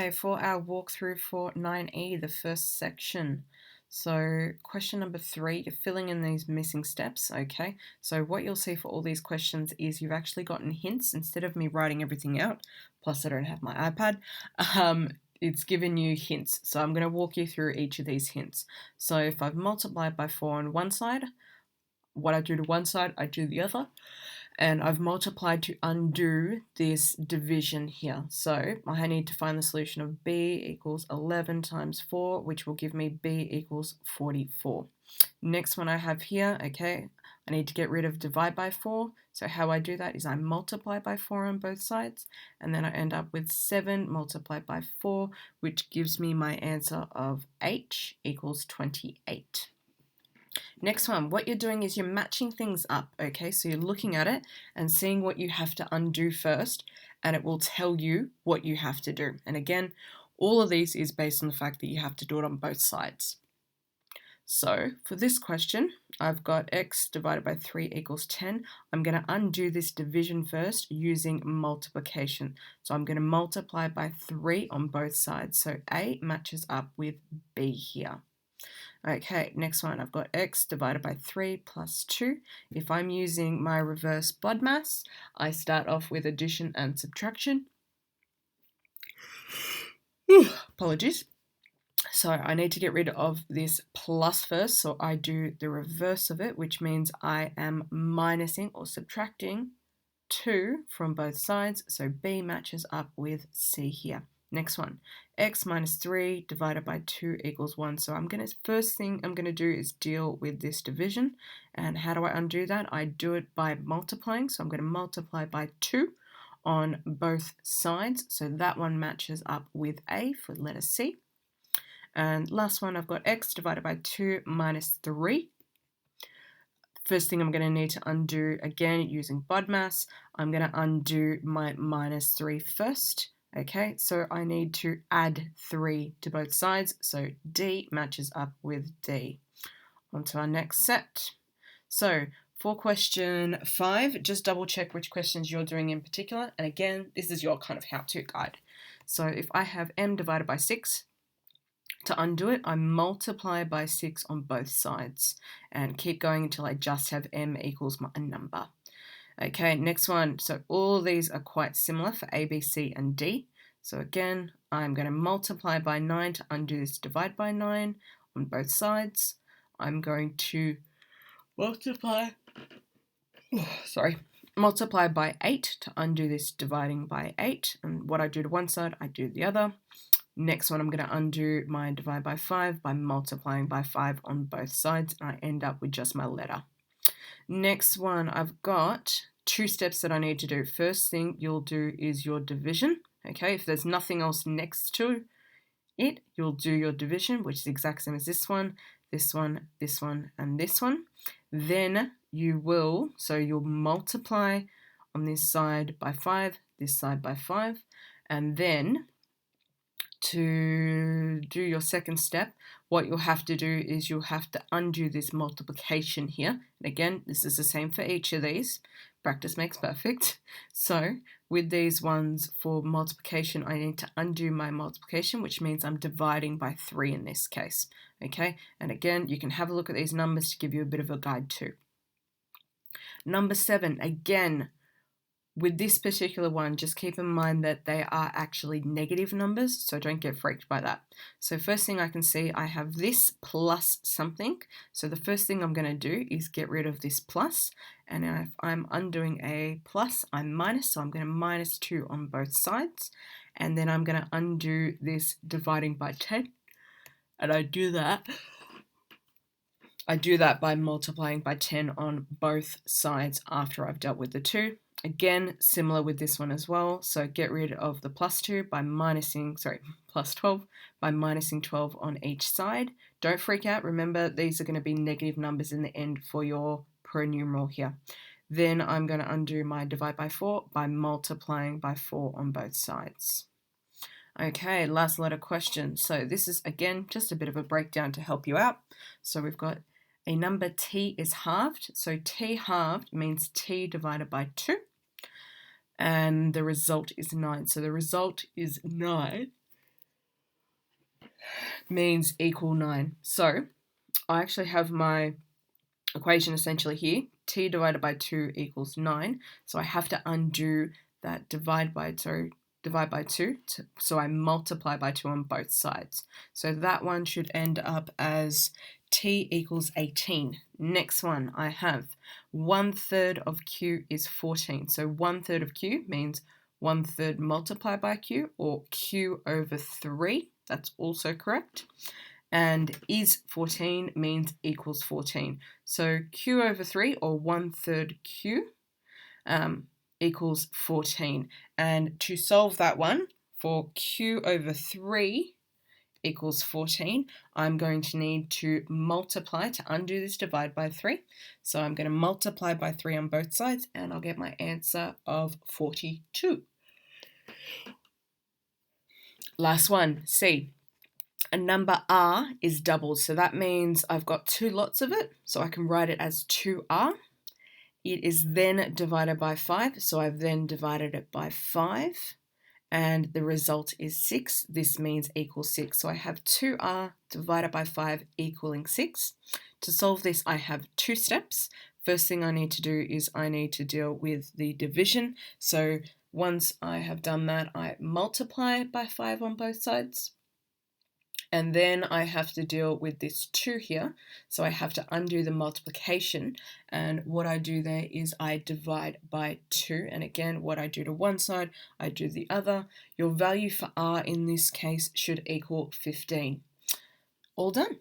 Okay, for our walkthrough for 9E, the first section. So question number 3, you're filling in these missing steps, okay? So what you'll see for all these questions is you've actually gotten hints instead of me writing everything out, plus I don't have my iPad, it's given you hints. So I'm going to walk you through each of these hints. So if I've multiplied by 4 on one side, what I do to one side, I do the other. And I've multiplied to undo this division here. So I need to find the solution of b equals 11 times 4, which will give me b equals 44. Next one I have here, okay, I need to get rid of divide by 4. So how I do that is I multiply by 4 on both sides, and then I end up with 7 multiplied by 4, which gives me my answer of h equals 28. Next one, what you're doing is you're matching things up, okay? So you're looking at it and seeing what you have to undo first, and it will tell you what you have to do. And again, all of these is based on the fact that you have to do it on both sides. So for this question, I've got x divided by 3 equals 10. I'm going to undo this division first using multiplication. So I'm going to multiply by 3 on both sides. So A matches up with B here. Okay, next one, I've got x divided by 3 plus 2. If I'm using my reverse BODMAS, I start off with addition and subtraction. Apologies. So I need to get rid of this plus first, so I do the reverse of it, which means I am minusing or subtracting 2 from both sides, so B matches up with C here. Next one, x minus 3 divided by 2 equals 1. So first thing I'm going to do is deal with this division. And how do I undo that? I do it by multiplying. So I'm going to multiply by 2 on both sides. So that one matches up with A for letter C. And last one, I've got x divided by 2 minus 3. First thing I'm going to need to undo, again using BODMAS, I'm going to undo my minus 3 first. Okay, so I need to add 3 to both sides, so D matches up with D. On to our next set. So for question 5, just double check which questions you're doing in particular, and again, this is your kind of how-to guide. So if I have m divided by 6, to undo it, I multiply by 6 on both sides and keep going until I just have m equals a number. Okay, next one. So all these are quite similar for A, B, C, and D. So again, I'm going to multiply by 9 to undo this divide by 9 on both sides. I'm going to multiply by 8 to undo this dividing by 8. And what I do to one side, I do the other. Next one, I'm going to undo my divide by 5 by multiplying by 5 on both sides, and I end up with just my letter. Next one, I've got 2 steps that I need to do. First thing you'll do is your division. Okay, if there's nothing else next to it, you'll do your division, which is the exact same as this one, this one, this one, and this one. Then you'll multiply on this side by 5, this side by 5, and then to do your second step, what you'll have to do is you'll have to undo this multiplication here. And again, this is the same for each of these. Practice makes perfect. So with these ones for multiplication, I need to undo my multiplication, which means I'm dividing by 3 in this case. Okay, and again, you can have a look at these numbers to give you a bit of a guide too. Number 7, again, with this particular one, just keep in mind that they are actually negative numbers, so don't get freaked by that. So first thing I can see, I have this plus something. So the first thing I'm going to do is get rid of this plus, and if I'm undoing a plus, I'm minus, so I'm going to minus 2 on both sides, and then I'm going to undo this dividing by 10, and I do that by multiplying by 10 on both sides after I've dealt with the 2. Again, similar with this one as well. So get rid of the plus 2 by plus 12 by minusing 12 on each side. Don't freak out. Remember, these are going to be negative numbers in the end for your pronumeral here. Then I'm going to undo my divide by 4 by multiplying by 4 on both sides. Okay, last letter question. So this is, again, just a bit of a breakdown to help you out. So we've got a number t is halved. So t halved means t divided by 2. And the result is 9. So the result is 9 means equal 9. So I actually have my equation essentially here. T divided by 2 equals 9. So I have to undo that divide by 2. So I multiply by 2 on both sides. So that one should end up as T equals 18. Next one I have 1/3 of Q is 14. So 1/3 of Q means 1/3 multiplied by Q, or Q over 3. That's also correct. And is 14 means equals 14. So Q over 3, or 1/3 Q, equals 14. And to solve that one, for Q over 3 equals 14, I'm going to need to multiply to undo this divide by 3. So I'm going to multiply by 3 on both sides, and I'll get my answer of 42. Last one, C. A number R is doubled, so that means I've got 2 lots of it, so I can write it as 2R. It is then divided by 5, so I've then divided it by 5, and the result is 6. This means equals 6. So I have 2R divided by 5 equaling 6. To solve this, I have 2 steps. First thing I need to do is I need to deal with the division. So once I have done that, I multiply by 5 on both sides. And then I have to deal with this 2 here. So I have to undo the multiplication. And what I do there is I divide by 2. And again, what I do to one side, I do the other. Your value for R in this case should equal 15. All done.